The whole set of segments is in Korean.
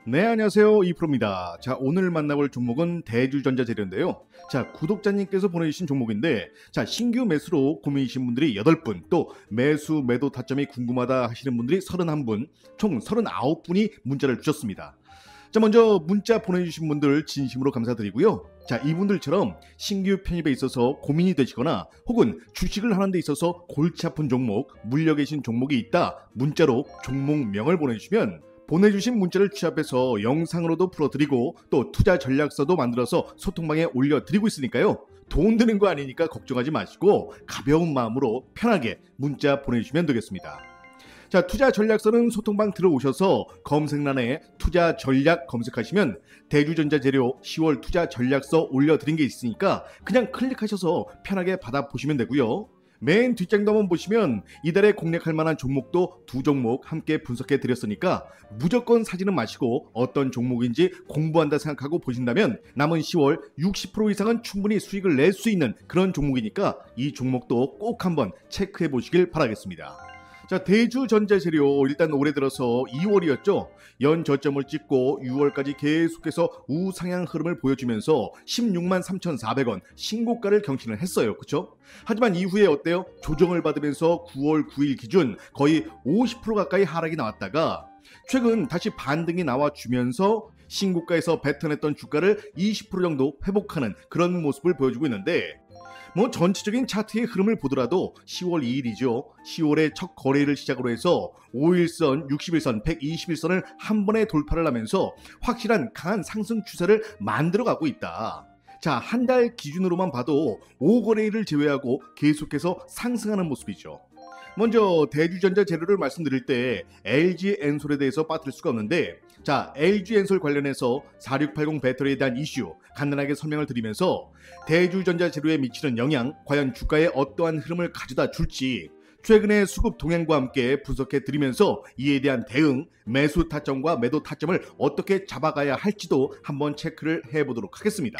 네, 안녕하세요. 이프로입니다. 자, 오늘 만나볼 종목은 대주전자재료인데요. 자, 구독자님께서 보내주신 종목인데, 자, 신규 매수로 고민이신 분들이 8분, 또 매수, 매도 타점이 궁금하다 하시는 분들이 31분, 총 39분이 문자를 주셨습니다. 자, 먼저 문자 보내주신 분들 진심으로 감사드리고요. 자, 이분들처럼 신규 편입에 있어서 고민이 되시거나 혹은 주식을 하는 데 있어서 골치 아픈 종목, 물려 계신 종목이 있다, 문자로 종목명을 보내주시면 보내주신 문자를 취합해서 영상으로도 풀어드리고 또 투자 전략서도 만들어서 소통방에 올려드리고 있으니까요. 돈 드는 거 아니니까 걱정하지 마시고 가벼운 마음으로 편하게 문자 보내주시면 되겠습니다. 자, 투자 전략서는 소통방 들어오셔서 검색란에 투자 전략 검색하시면 대주전자재료 10월 투자 전략서 올려드린 게 있으니까 그냥 클릭하셔서 편하게 받아보시면 되고요. 맨 뒷장도 한번 보시면 이달에 공략할 만한 종목도 2종목 함께 분석해 드렸으니까 무조건 사지는 마시고 어떤 종목인지 공부한다 생각하고 보신다면 남은 10월 60% 이상은 충분히 수익을 낼 수 있는 그런 종목이니까 이 종목도 꼭 한번 체크해 보시길 바라겠습니다. 자, 대주전자재료 일단 올해 들어서 2월이었죠. 연 저점을 찍고 6월까지 계속해서 우상향 흐름을 보여주면서 16만 3,400원 신고가를 경신을 했어요. 그렇죠? 하지만 이후에 어때요? 조정을 받으면서 9월 9일 기준 거의 50% 가까이 하락이 나왔다가 최근 다시 반등이 나와주면서 신고가에서 뱉어냈던 주가를 20% 정도 회복하는 그런 모습을 보여주고 있는데 전체적인 차트의 흐름을 보더라도 10월 2일이죠. 10월에 첫 거래를 시작으로 해서 5일선, 60일선, 120일선을 한 번에 돌파를 하면서 확실한 강한 상승 추세를 만들어가고 있다. 자, 한 달 기준으로만 봐도 5거래일을 제외하고 계속해서 상승하는 모습이죠. 먼저 대주전자 재료를 말씀드릴 때 LG엔솔에 대해서 빠뜨릴 수가 없는데, 자, LG엔솔 관련해서 4680 배터리에 대한 이슈 간단하게 설명을 드리면서 대주전자 재료에 미치는 영향, 과연 주가에 어떠한 흐름을 가져다 줄지 최근의 수급 동향과 함께 분석해 드리면서 이에 대한 대응, 매수 타점과 매도 타점을 어떻게 잡아가야 할지도 한번 체크를 해보도록 하겠습니다.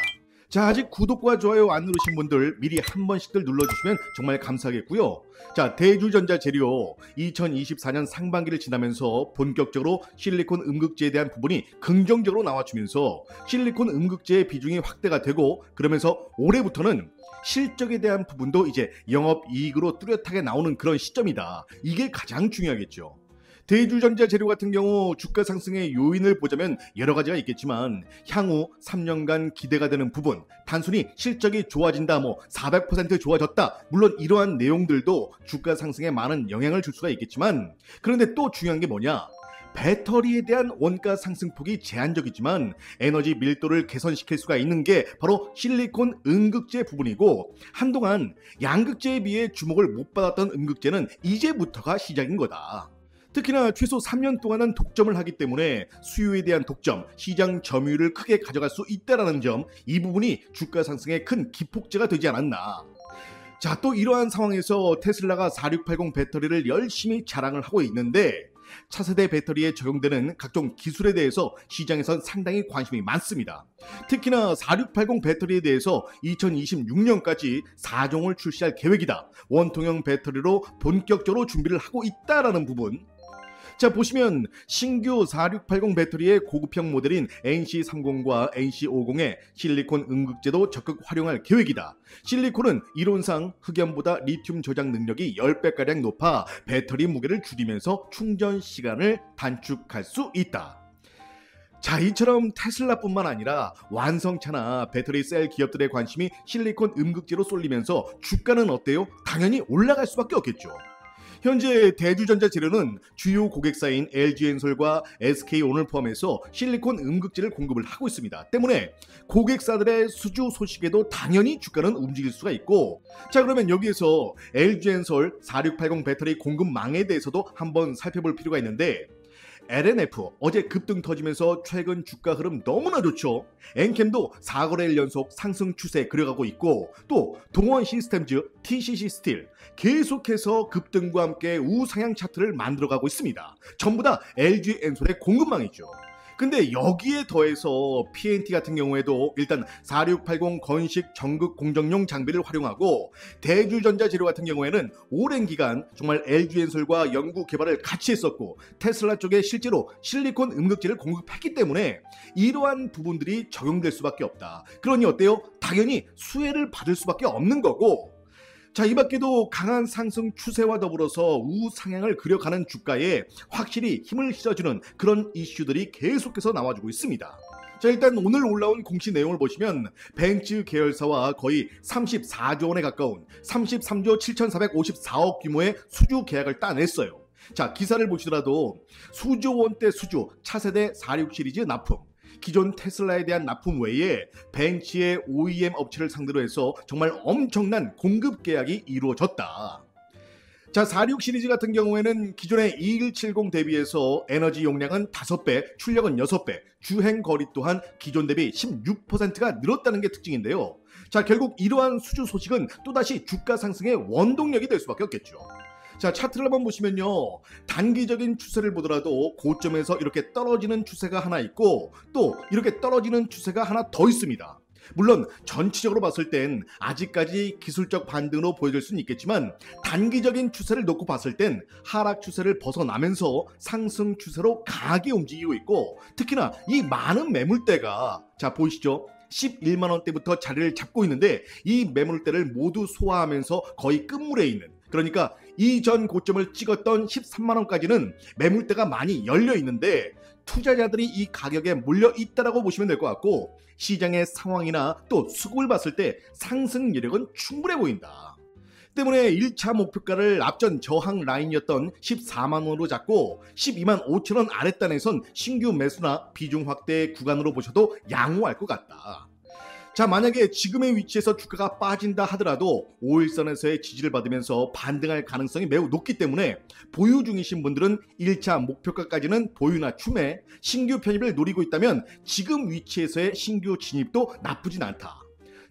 자, 아직 구독과 좋아요 안 누르신 분들 미리 한 번씩들 눌러주시면 정말 감사하겠고요. 자, 대주전자 재료 2024년 상반기를 지나면서 본격적으로 실리콘 음극재에 대한 부분이 긍정적으로 나와주면서 실리콘 음극재의 비중이 확대가 되고 그러면서 올해부터는 실적에 대한 부분도 이제 영업이익으로 뚜렷하게 나오는 그런 시점이다. 이게 가장 중요하겠죠. 대주전자 재료 같은 경우 주가 상승의 요인을 보자면 여러 가지가 있겠지만 향후 3년간 기대가 되는 부분, 단순히 실적이 좋아진다, 400% 좋아졌다, 물론 이러한 내용들도 주가 상승에 많은 영향을 줄 수가 있겠지만 그런데 또 중요한 게 뭐냐? 배터리에 대한 원가 상승폭이 제한적이지만 에너지 밀도를 개선시킬 수가 있는 게 바로 실리콘 음극재 부분이고 한동안 양극재에 비해 주목을 못 받았던 음극재는 이제부터가 시작인 거다. 특히나 최소 3년 동안은 독점을 하기 때문에 수요에 대한 독점, 시장 점유율을 크게 가져갈 수 있다는 점, 이 부분이 주가 상승에 큰 기폭제가 되지 않았나. 자, 또 이러한 상황에서 테슬라가 4680 배터리를 열심히 자랑을 하고 있는데 차세대 배터리에 적용되는 각종 기술에 대해서 시장에선 상당히 관심이 많습니다. 특히나 4680 배터리에 대해서 2026년까지 4종을 출시할 계획이다. 원통형 배터리로 본격적으로 준비를 하고 있다라는 부분. 자, 보시면 신규 4680 배터리의 고급형 모델인 NC30과 NC50의 실리콘 음극재도 적극 활용할 계획이다. 실리콘은 이론상 흑연보다 리튬 저장 능력이 10배가량 높아 배터리 무게를 줄이면서 충전 시간을 단축할 수 있다. 자, 이처럼 테슬라뿐만 아니라 완성차나 배터리 셀 기업들의 관심이 실리콘 음극재로 쏠리면서 주가는 어때요? 당연히 올라갈 수밖에 없겠죠. 현재 대주전자 재료는 주요 고객사인 LG엔솔과 SK온을 포함해서 실리콘 음극재를 공급을 하고 있습니다. 때문에 고객사들의 수주 소식에도 당연히 주가는 움직일 수가 있고, 자, 그러면 여기에서 LG엔솔 4680 배터리 공급망에 대해서도 한번 살펴볼 필요가 있는데 LNF 어제 급등 터지면서 최근 주가 흐름 너무나 좋죠. 엔캠도 4거래일 연속 상승 추세 그려가고 있고 또 동원 시스템즈, TCC 스틸 계속해서 급등과 함께 우상향 차트를 만들어가고 있습니다. 전부 다 LG엔솔의 공급망이죠. 근데 여기에 더해서 PNT 같은 경우에도 일단 4680 건식 전극 공정용 장비를 활용하고, 대주전자 재료 같은 경우에는 오랜 기간 정말 LG엔솔과 연구 개발을 같이 했었고 테슬라 쪽에 실제로 실리콘 음극재를 공급했기 때문에 이러한 부분들이 적용될 수밖에 없다. 그러니 어때요? 당연히 수혜를 받을 수밖에 없는 거고, 자, 이 밖에도 강한 상승 추세와 더불어서 우상향을 그려가는 주가에 확실히 힘을 실어주는 그런 이슈들이 계속해서 나와주고 있습니다. 자, 일단 오늘 올라온 공시 내용을 보시면 벤츠 계열사와 거의 34조 원에 가까운 33조 7,454억 규모의 수주 계약을 따냈어요. 자, 기사를 보시더라도 수조 원대 수주 차세대 46 시리즈 납품, 기존 테슬라에 대한 납품 외에 벤츠의 OEM 업체를 상대로 해서 정말 엄청난 공급 계약이 이루어졌다. 자, 46 시리즈 같은 경우에는 기존의 2170 대비해서 에너지 용량은 5배, 출력은 6배, 주행 거리 또한 기존 대비 16%가 늘었다는 게 특징인데요. 자, 결국 이러한 수주 소식은 또다시 주가 상승의 원동력이 될 수밖에 없겠죠. 자, 차트를 한번 보시면요, 단기적인 추세를 보더라도 고점에서 이렇게 떨어지는 추세가 하나 있고 또 이렇게 떨어지는 추세가 하나 더 있습니다. 물론 전체적으로 봤을 땐 아직까지 기술적 반등으로 보여질 수는 있겠지만 단기적인 추세를 놓고 봤을 땐 하락 추세를 벗어나면서 상승 추세로 강하게 움직이고 있고, 특히나 이 많은 매물대가, 자 보이시죠? 11만원대부터 자리를 잡고 있는데 이 매물대를 모두 소화하면서 거의 끝물에 있는, 그러니까 이전 고점을 찍었던 13만원까지는 매물대가 많이 열려 있는데 투자자들이 이 가격에 몰려 있다라고 보시면 될 것 같고, 시장의 상황이나 또 수급을 봤을 때 상승 여력은 충분해 보인다. 때문에 1차 목표가를 앞전 저항 라인이었던 14만원으로 잡고 12만 5천원 아랫단에선 신규 매수나 비중 확대 구간으로 보셔도 양호할 것 같다. 자, 만약에 지금의 위치에서 주가가 빠진다 하더라도 5일선에서의 지지를 받으면서 반등할 가능성이 매우 높기 때문에 보유 중이신 분들은 1차 목표가까지는 보유나 추매, 신규 편입을 노리고 있다면 지금 위치에서의 신규 진입도 나쁘진 않다.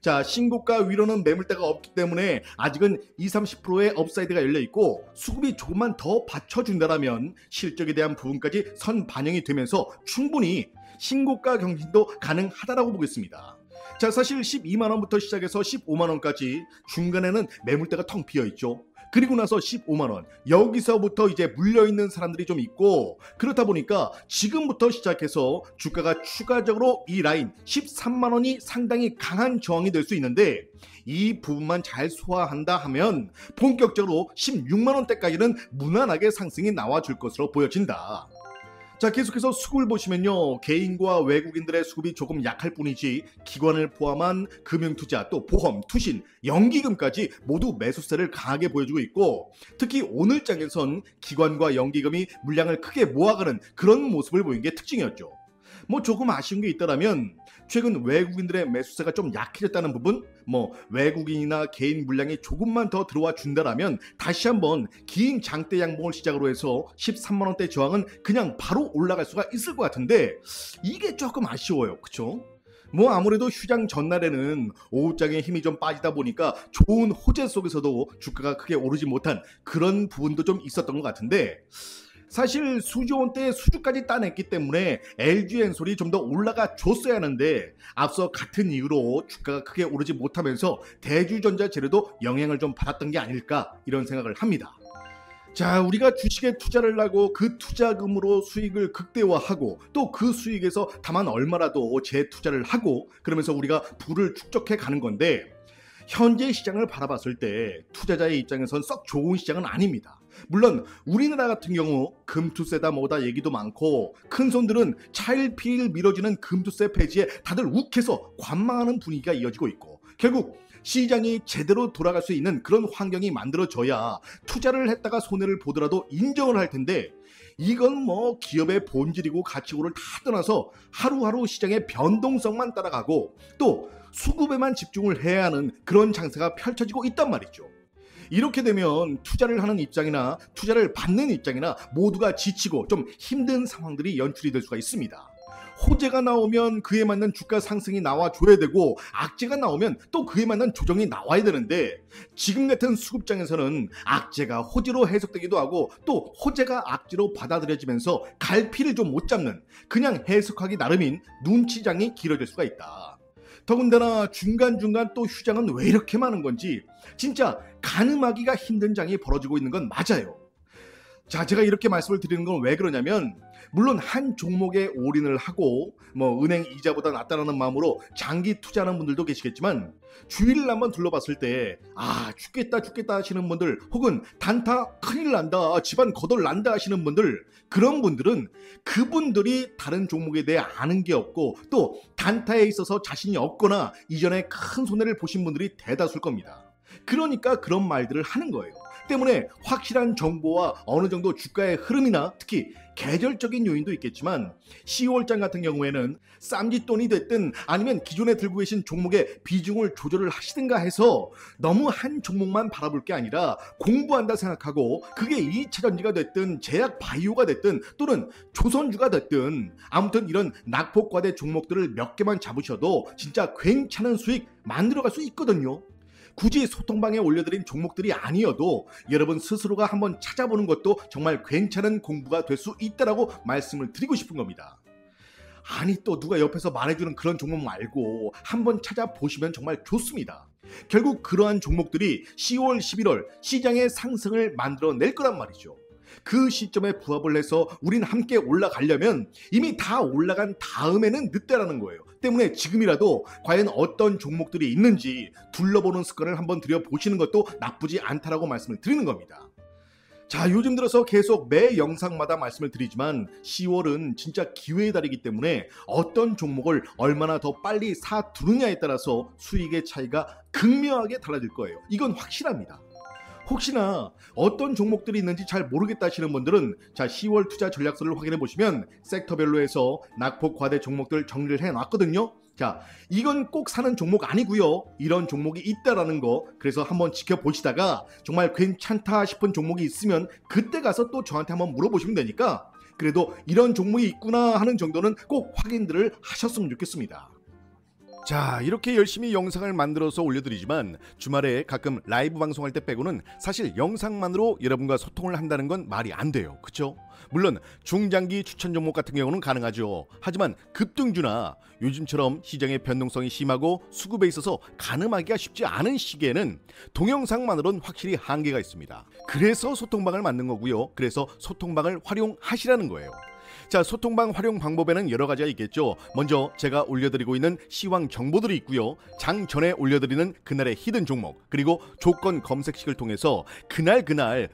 자, 신고가 위로는 매물대가 없기 때문에 아직은 20-30%의 업사이드가 열려있고 수급이 조금만 더 받쳐준다면 실적에 대한 부분까지 선 반영이 되면서 충분히 신고가 경신도 가능하다라고 보겠습니다. 자, 사실 12만원부터 시작해서 15만원까지 중간에는 매물대가 텅 비어있죠. 그리고 나서 15만원, 여기서부터 이제 물려있는 사람들이 좀 있고, 그렇다 보니까 지금부터 시작해서 주가가 추가적으로 이 라인 13만원이 상당히 강한 저항이 될 수 있는데, 이 부분만 잘 소화한다 하면 본격적으로 16만원대까지는 무난하게 상승이 나와줄 것으로 보여진다. 자, 계속해서 수급을 보시면요, 개인과 외국인들의 수급이 조금 약할 뿐이지 기관을 포함한 금융투자, 또 보험, 투신, 연기금까지 모두 매수세를 강하게 보여주고 있고, 특히 오늘장에선 기관과 연기금이 물량을 크게 모아가는 그런 모습을 보인 게 특징이었죠. 뭐 조금 아쉬운 게 있다라면 최근 외국인들의 매수세가 좀 약해졌다는 부분, 뭐 외국인이나 개인 물량이 조금만 더 들어와 준다라면 다시 한번 긴 장대 양봉을 시작으로 해서 13만원대 저항은 그냥 바로 올라갈 수가 있을 것 같은데 이게 조금 아쉬워요. 그쵸? 뭐 아무래도 휴장 전날에는 오후장에 힘이 좀 빠지다 보니까 좋은 호재 속에서도 주가가 크게 오르지 못한 그런 부분도 좀 있었던 것 같은데, 사실 수조 원대의 수주까지 따냈기 때문에 LG엔솔이 좀 더 올라가 줬어야 하는데 앞서 같은 이유로 주가가 크게 오르지 못하면서 대주전자 재료도 영향을 좀 받았던 게 아닐까, 이런 생각을 합니다. 자, 우리가 주식에 투자를 하고 그 투자금으로 수익을 극대화하고 또 그 수익에서 다만 얼마라도 재투자를 하고 그러면서 우리가 부를 축적해 가는 건데, 현재 시장을 바라봤을 때 투자자의 입장에선 썩 좋은 시장은 아닙니다. 물론 우리나라 같은 경우 금투세다 뭐다 얘기도 많고 큰 손들은 차일피일 미뤄지는 금투세 폐지에 다들 욱해서 관망하는 분위기가 이어지고 있고, 결국 시장이 제대로 돌아갈 수 있는 그런 환경이 만들어져야 투자를 했다가 손해를 보더라도 인정을 할 텐데, 이건 뭐 기업의 본질이고 가치고를 다 떠나서 하루하루 시장의 변동성만 따라가고 또 수급에만 집중을 해야 하는 그런 장세가 펼쳐지고 있단 말이죠. 이렇게 되면 투자를 하는 입장이나 투자를 받는 입장이나 모두가 지치고 좀 힘든 상황들이 연출이 될 수가 있습니다. 호재가 나오면 그에 맞는 주가 상승이 나와줘야 되고 악재가 나오면 또 그에 맞는 조정이 나와야 되는데 지금 같은 수급장에서는 악재가 호재로 해석되기도 하고 또 호재가 악재로 받아들여지면서 갈피를 좀 못 잡는 그냥 해석하기 나름인 눈치장이 길어질 수가 있다. 더군다나 중간중간 또 휴장은 왜 이렇게 많은 건지 진짜 가늠하기가 힘든 장이 벌어지고 있는 건 맞아요. 자, 제가 이렇게 말씀을 드리는 건 왜 그러냐면 물론 한 종목에 올인을 하고 은행 이자보다 낫다라는 마음으로 장기 투자하는 분들도 계시겠지만 주위를 한번 둘러봤을 때 죽겠다 하시는 분들 혹은 단타 큰일 난다 집안 거덜 난다 하시는 분들 그런 분들은 그분들이 다른 종목에 대해 아는 게 없고 또 단타에 있어서 자신이 없거나 이전에 큰 손해를 보신 분들이 대다수일 겁니다. 그러니까 그런 말들을 하는 거예요. 때문에 확실한 정보와 어느 정도 주가의 흐름이나 특히 계절적인 요인도 있겠지만 10월장 같은 경우에는 쌈짓돈이 됐든 아니면 기존에 들고 계신 종목의 비중을 조절을 하시든가 해서 너무 한 종목만 바라볼 게 아니라 공부한다 생각하고 그게 2차전지가 됐든 제약 바이오가 됐든 또는 조선주가 됐든 아무튼 이런 낙폭과대 종목들을 몇 개만 잡으셔도 진짜 괜찮은 수익 만들어갈 수 있거든요. 굳이 소통방에 올려드린 종목들이 아니어도 여러분 스스로가 한번 찾아보는 것도 정말 괜찮은 공부가 될 수 있다라고 말씀을 드리고 싶은 겁니다. 아니 또 누가 옆에서 말해주는 그런 종목 말고 한번 찾아보시면 정말 좋습니다. 결국 그러한 종목들이 10월, 11월 시장의 상승을 만들어낼 거란 말이죠. 그 시점에 부합을 해서 우린 함께 올라가려면 이미 다 올라간 다음에는 늦다라는 거예요. 때문에 지금이라도 과연 어떤 종목들이 있는지 둘러보는 습관을 한번 들여보시는 것도 나쁘지 않다라고 말씀을 드리는 겁니다. 자, 요즘 들어서 계속 매 영상마다 말씀을 드리지만 10월은 진짜 기회의 달이기 때문에 어떤 종목을 얼마나 더 빨리 사두느냐에 따라서 수익의 차이가 극명하게 달라질 거예요. 이건 확실합니다. 혹시나 어떤 종목들이 있는지 잘 모르겠다 하시는 분들은 자 10월 투자 전략서를 확인해 보시면 섹터별로 해서 낙폭 과대 종목들 정리를 해놨거든요. 자, 이건 꼭 사는 종목 아니고요. 이런 종목이 있다라는 거 그래서 한번 지켜보시다가 정말 괜찮다 싶은 종목이 있으면 그때 가서 또 저한테 한번 물어보시면 되니까 그래도 이런 종목이 있구나 하는 정도는 꼭 확인들을 하셨으면 좋겠습니다. 자, 이렇게 열심히 영상을 만들어서 올려드리지만 주말에 가끔 라이브 방송할 때 빼고는 사실 영상만으로 여러분과 소통을 한다는 건 말이 안 돼요. 그쵸? 물론 중장기 추천 종목 같은 경우는 가능하죠. 하지만 급등주나 요즘처럼 시장의 변동성이 심하고 수급에 있어서 가늠하기가 쉽지 않은 시기에는 동영상만으로는 확실히 한계가 있습니다. 그래서 소통방을 만든 거고요. 그래서 소통방을 활용하시라는 거예요. 자, 소통방 활용 방법에는 여러 가지가 있겠죠. 먼저 제가 올려드리고 있는 시황 정보들이 있고요. 장 전에 올려드리는 그날의 히든 종목 그리고 조건 검색식을 통해서 그날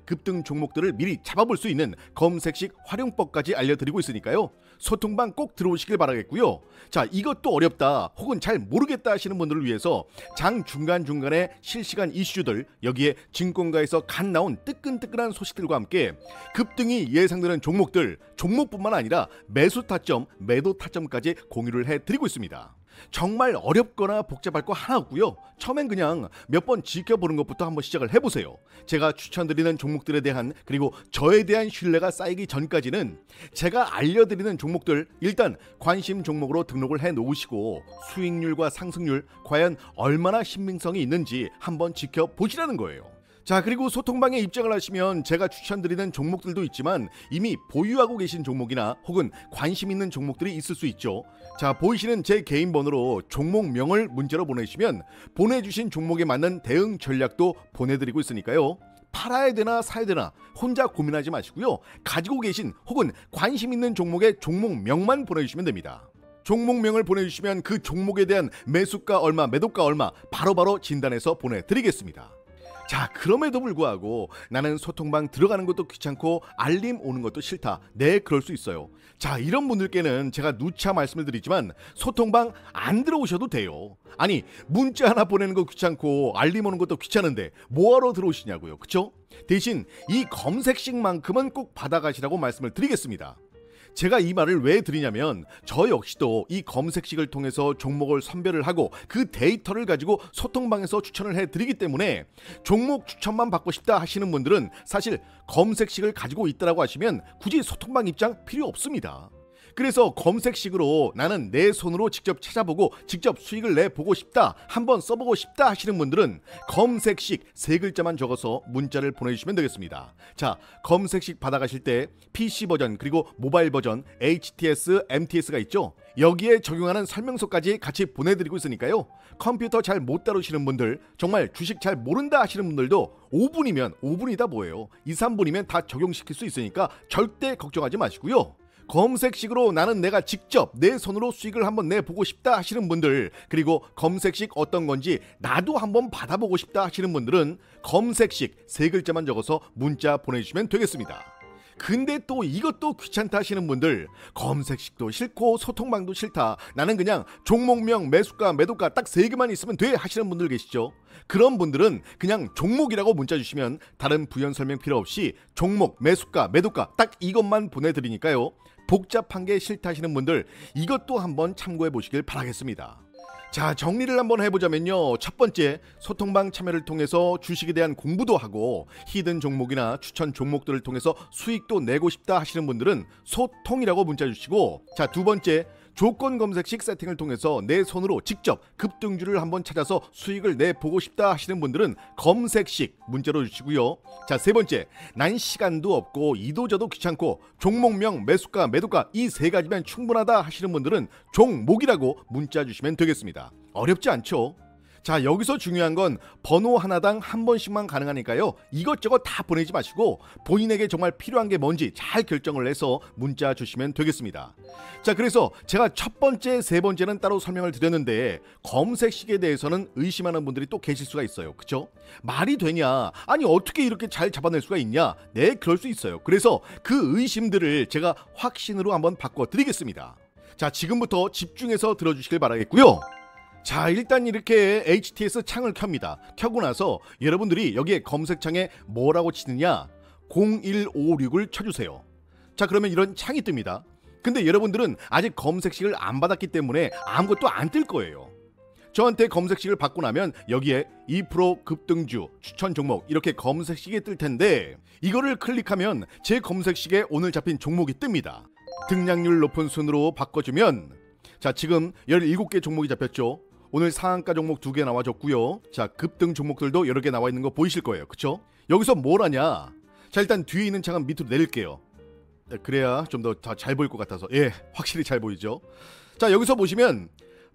급등 종목들을 미리 잡아볼 수 있는 검색식 활용법까지 알려드리고 있으니까요. 소통방 꼭 들어오시길 바라겠고요. 자, 이것도 어렵다 혹은 잘 모르겠다 하시는 분들을 위해서 장 중간중간에 실시간 이슈들 여기에 증권가에서 갓 나온 뜨끈뜨끈한 소식들과 함께 급등이 예상되는 종목들 종목뿐만 아니라 매수 타점, 매도 타점까지 공유를 해드리고 있습니다. 정말 어렵거나 복잡할 거 하나 없고요. 처음엔 그냥 몇 번 지켜보는 것부터 한번 시작을 해보세요. 제가 추천드리는 종목들에 대한 그리고 저에 대한 신뢰가 쌓이기 전까지는 제가 알려드리는 종목들 일단 관심 종목으로 등록을 해놓으시고 수익률과 상승률 과연 얼마나 신빙성이 있는지 한번 지켜보시라는 거예요. 자, 그리고 소통방에 입장을 하시면 제가 추천드리는 종목들도 있지만 이미 보유하고 계신 종목이나 혹은 관심 있는 종목들이 있을 수 있죠. 자, 보이시는 제 개인 번호로 종목명을 문자로 보내주시면 보내주신 종목에 맞는 대응 전략도 보내드리고 있으니까요. 팔아야 되나 사야 되나 혼자 고민하지 마시고요. 가지고 계신 혹은 관심 있는 종목의 종목명만 보내주시면 됩니다. 종목명을 보내주시면 그 종목에 대한 매수가 얼마, 매도가 얼마 바로바로 진단해서 보내드리겠습니다. 자, 그럼에도 불구하고 나는 소통방 들어가는 것도 귀찮고 알림 오는 것도 싫다. 네, 그럴 수 있어요. 자, 이런 분들께는 제가 누차 말씀을 드리지만 소통방 안 들어오셔도 돼요. 아니, 문자 하나 보내는 거 귀찮고 알림 오는 것도 귀찮은데 뭐하러 들어오시냐고요. 그쵸? 대신 이 검색식만큼은 꼭 받아가시라고 말씀을 드리겠습니다. 제가 이 말을 왜 드리냐면 저 역시도 이 검색식을 통해서 종목을 선별을 하고 그 데이터를 가지고 소통방에서 추천을 해드리기 때문에 종목 추천만 받고 싶다 하시는 분들은 사실 검색식을 가지고 있다라고 하시면 굳이 소통방 입장 필요 없습니다. 그래서 검색식으로 나는 내 손으로 직접 찾아보고 직접 수익을 내보고 싶다, 한번 써보고 싶다 하시는 분들은 검색식 세 글자만 적어서 문자를 보내주시면 되겠습니다. 자, 검색식 받아가실 때 PC 버전 그리고 모바일 버전 HTS, MTS가 있죠. 여기에 적용하는 설명서까지 같이 보내드리고 있으니까요. 컴퓨터 잘 못 다루시는 분들, 정말 주식 잘 모른다 하시는 분들도 5분이다 뭐예요. 2, 3분이면 다 적용시킬 수 있으니까 절대 걱정하지 마시고요. 검색식으로 나는 내가 직접 내 손으로 수익을 한번 내보고 싶다 하시는 분들, 그리고 검색식 어떤 건지 나도 한번 받아보고 싶다 하시는 분들은 검색식 세 글자만 적어서 문자 보내주시면 되겠습니다. 근데 또 이것도 귀찮다 하시는 분들, 검색식도 싫고 소통방도 싫다, 나는 그냥 종목명, 매수가, 매도가 딱 세 개만 있으면 돼 하시는 분들 계시죠. 그런 분들은 그냥 종목이라고 문자 주시면 다른 부연 설명 필요 없이 종목, 매수가, 매도가 딱 이것만 보내드리니까요. 복잡한 게 싫다 하시는 분들, 이것도 한번 참고해 보시길 바라겠습니다. 자, 정리를 한번 해보자면요. 첫 번째, 소통방 참여를 통해서 주식에 대한 공부도 하고 히든 종목이나 추천 종목들을 통해서 수익도 내고 싶다 하시는 분들은 소통이라고 문자 주시고, 자, 두 번째, 조건 검색식 세팅을 통해서 내 손으로 직접 급등주를 한번 찾아서 수익을 내보고 싶다 하시는 분들은 검색식 문자로 주시고요. 자, 세 번째, 난 시간도 없고 이도저도 귀찮고 종목명, 매수가, 매도가 이 세 가지면 충분하다 하시는 분들은 종목이라고 문자 주시면 되겠습니다. 어렵지 않죠? 자, 여기서 중요한 건 번호 하나당 한 번씩만 가능하니까요. 이것저것 다 보내지 마시고 본인에게 정말 필요한 게 뭔지 잘 결정을 해서 문자 주시면 되겠습니다. 자, 그래서 제가 첫 번째, 세 번째는 따로 설명을 드렸는데 검색식에 대해서는 의심하는 분들이 또 계실 수가 있어요. 그쵸? 말이 되냐? 아니, 어떻게 이렇게 잘 잡아낼 수가 있냐? 네, 그럴 수 있어요. 그래서 그 의심들을 제가 확신으로 한번 바꿔드리겠습니다. 자, 지금부터 집중해서 들어주시길 바라겠고요. 자, 일단 이렇게 HTS 창을 켭니다. 켜고 나서 여러분들이 여기에 검색창에 뭐라고 치느냐, 0156을 쳐주세요. 자, 그러면 이런 창이 뜹니다. 근데 여러분들은 아직 검색식을 안 받았기 때문에 아무것도 안 뜰 거예요. 저한테 검색식을 받고 나면 여기에 2% 급등주, 추천 종목 이렇게 검색식이 뜰 텐데 이거를 클릭하면 제 검색식에 오늘 잡힌 종목이 뜹니다. 등락률 높은 순으로 바꿔주면, 자, 지금 17개 종목이 잡혔죠. 오늘 상한가 종목 2개 나와줬고요. 자, 급등 종목들도 여러 개 나와 있는 거 보이실 거예요. 그쵸? 여기서 뭘 하냐? 자, 일단 뒤에 있는 창은 밑으로 내릴게요. 네, 그래야 좀 더 잘 보일 것 같아서. 예, 확실히 잘 보이죠? 자, 여기서 보시면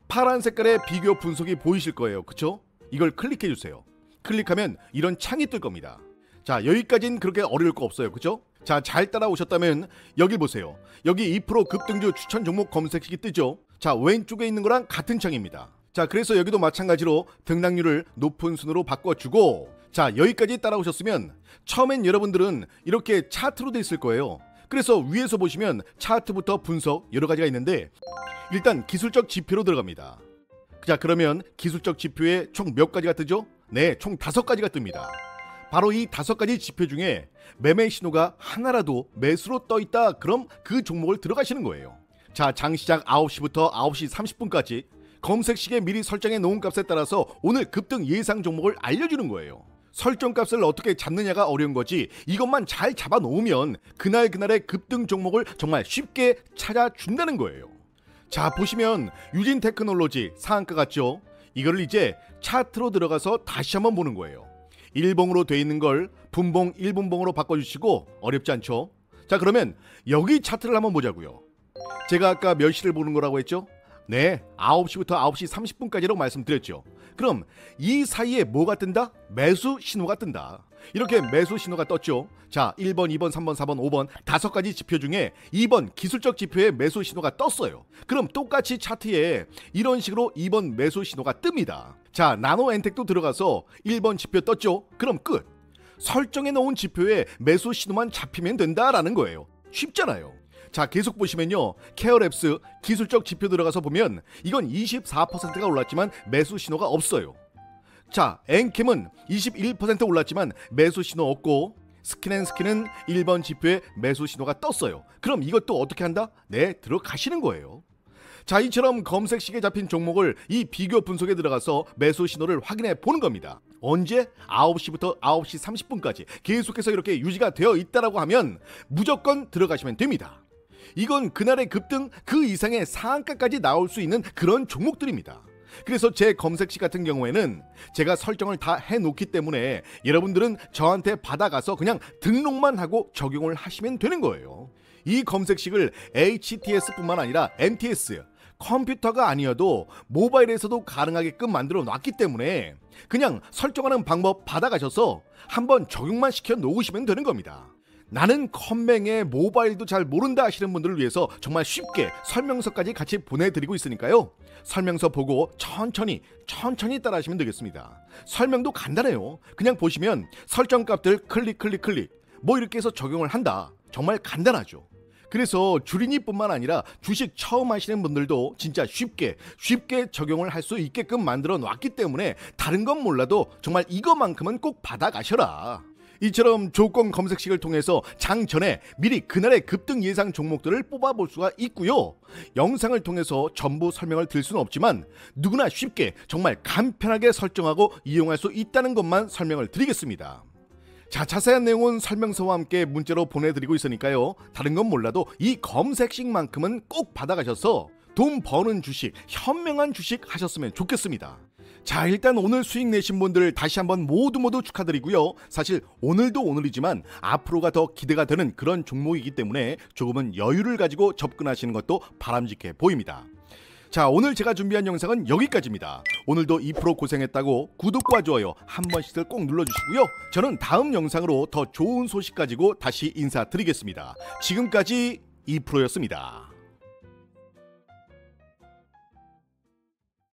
파란 색깔의 비교 분석이 보이실 거예요. 그쵸? 이걸 클릭해 주세요. 클릭하면 이런 창이 뜰 겁니다. 자, 여기까지는 그렇게 어려울 거 없어요. 그쵸? 자, 잘 따라오셨다면 여기 보세요. 여기 2% 급등주 추천 종목 검색식이 뜨죠? 자, 왼쪽에 있는 거랑 같은 창입니다. 자, 그래서 여기도 마찬가지로 등락률을 높은 순으로 바꿔주고, 자, 여기까지 따라오셨으면 처음엔 여러분들은 이렇게 차트로 돼 있을 거예요. 그래서 위에서 보시면 차트부터 분석 여러 가지가 있는데 일단 기술적 지표로 들어갑니다. 자, 그러면 기술적 지표에 총 몇 가지가 뜨죠? 네, 총 5가지가 뜹니다. 바로 이 5가지 지표 중에 매매 신호가 하나라도 매수로 떠 있다, 그럼 그 종목을 들어가시는 거예요. 자, 장시작 9시부터 9시 30분까지 검색식에 미리 설정해 놓은 값에 따라서 오늘 급등 예상 종목을 알려주는 거예요. 설정값을 어떻게 잡느냐가 어려운 거지, 이것만 잘 잡아 놓으면 그날그날의 급등 종목을 정말 쉽게 찾아준다는 거예요. 자, 보시면 유진테크놀로지 상한가 같죠? 이거를 이제 차트로 들어가서 다시 한번 보는 거예요. 일봉으로 돼 있는 걸 분봉 1분봉으로 바꿔주시고, 어렵지 않죠? 자, 그러면 여기 차트를 한번 보자고요. 제가 아까 몇 시를 보는 거라고 했죠? 네, 9시부터 9시 30분까지라고 말씀드렸죠. 그럼 이 사이에 뭐가 뜬다? 매수 신호가 뜬다. 이렇게 매수 신호가 떴죠. 자, 1번, 2번, 3번, 4번, 5번 5가지 지표 중에 2번 기술적 지표에 매수 신호가 떴어요. 그럼 똑같이 차트에 이런 식으로 2번 매수 신호가 뜹니다. 자, 나노엔텍도 들어가서 1번 지표 떴죠. 그럼 끝. 설정해 놓은 지표에 매수 신호만 잡히면 된다라는 거예요. 쉽잖아요. 자, 계속 보시면요, 케어랩스 기술적 지표 들어가서 보면 이건 24%가 올랐지만 매수 신호가 없어요. 자, 엔캠은 21% 올랐지만 매수 신호 없고, 스킨앤스킨은 1번 지표에 매수 신호가 떴어요. 그럼 이것도 어떻게 한다? 네, 들어가시는 거예요. 자, 이처럼 검색식에 잡힌 종목을 이 비교 분석에 들어가서 매수 신호를 확인해 보는 겁니다. 언제? 9시부터 9시 30분까지 계속해서 이렇게 유지가 되어 있다라고 하면 무조건 들어가시면 됩니다. 이건 그날의 급등 그 이상의 상한가까지 나올 수 있는 그런 종목들입니다. 그래서 제 검색시 같은 경우에는 제가 설정을 다 해놓기 때문에 여러분들은 저한테 받아가서 그냥 등록만 하고 적용을 하시면 되는 거예요. 이 검색식을 HTS뿐만 아니라 MTS, 컴퓨터가 아니어도 모바일에서도 가능하게끔 만들어 놨기 때문에 그냥 설정하는 방법 받아가셔서 한번 적용만 시켜 놓으시면 되는 겁니다. 나는 컴맹에 모바일도 잘 모른다 하시는 분들을 위해서 정말 쉽게 설명서까지 같이 보내드리고 있으니까요. 설명서 보고 천천히 따라 하시면 되겠습니다. 설명도 간단해요. 그냥 보시면 설정값들 클릭 뭐 이렇게 해서 적용을 한다. 정말 간단하죠. 그래서 주린이뿐만 아니라 주식 처음 하시는 분들도 진짜 쉽게 적용을 할 수 있게끔 만들어 놨기 때문에 다른 건 몰라도 정말 이거만큼은 꼭 받아가셔라. 이처럼 조건 검색식을 통해서 장 전에 미리 그날의 급등 예상 종목들을 뽑아볼 수가 있고요. 영상을 통해서 전부 설명을 드릴 수는 없지만 누구나 쉽게 정말 간편하게 설정하고 이용할 수 있다는 것만 설명을 드리겠습니다. 자, 자세한 내용은 설명서와 함께 문자로 보내드리고 있으니까요. 다른 건 몰라도 이 검색식만큼은 꼭 받아가셔서 돈 버는 주식, 현명한 주식 하셨으면 좋겠습니다. 자, 일단 오늘 수익 내신 분들 다시 한번 모두 축하드리고요. 사실 오늘도 오늘이지만 앞으로가 더 기대가 되는 그런 종목이기 때문에 조금은 여유를 가지고 접근하시는 것도 바람직해 보입니다. 자, 오늘 제가 준비한 영상은 여기까지입니다. 오늘도 2% 고생했다고 구독과 좋아요 한 번씩들 꼭 눌러주시고요. 저는 다음 영상으로 더 좋은 소식 가지고 다시 인사드리겠습니다. 지금까지 2%였습니다.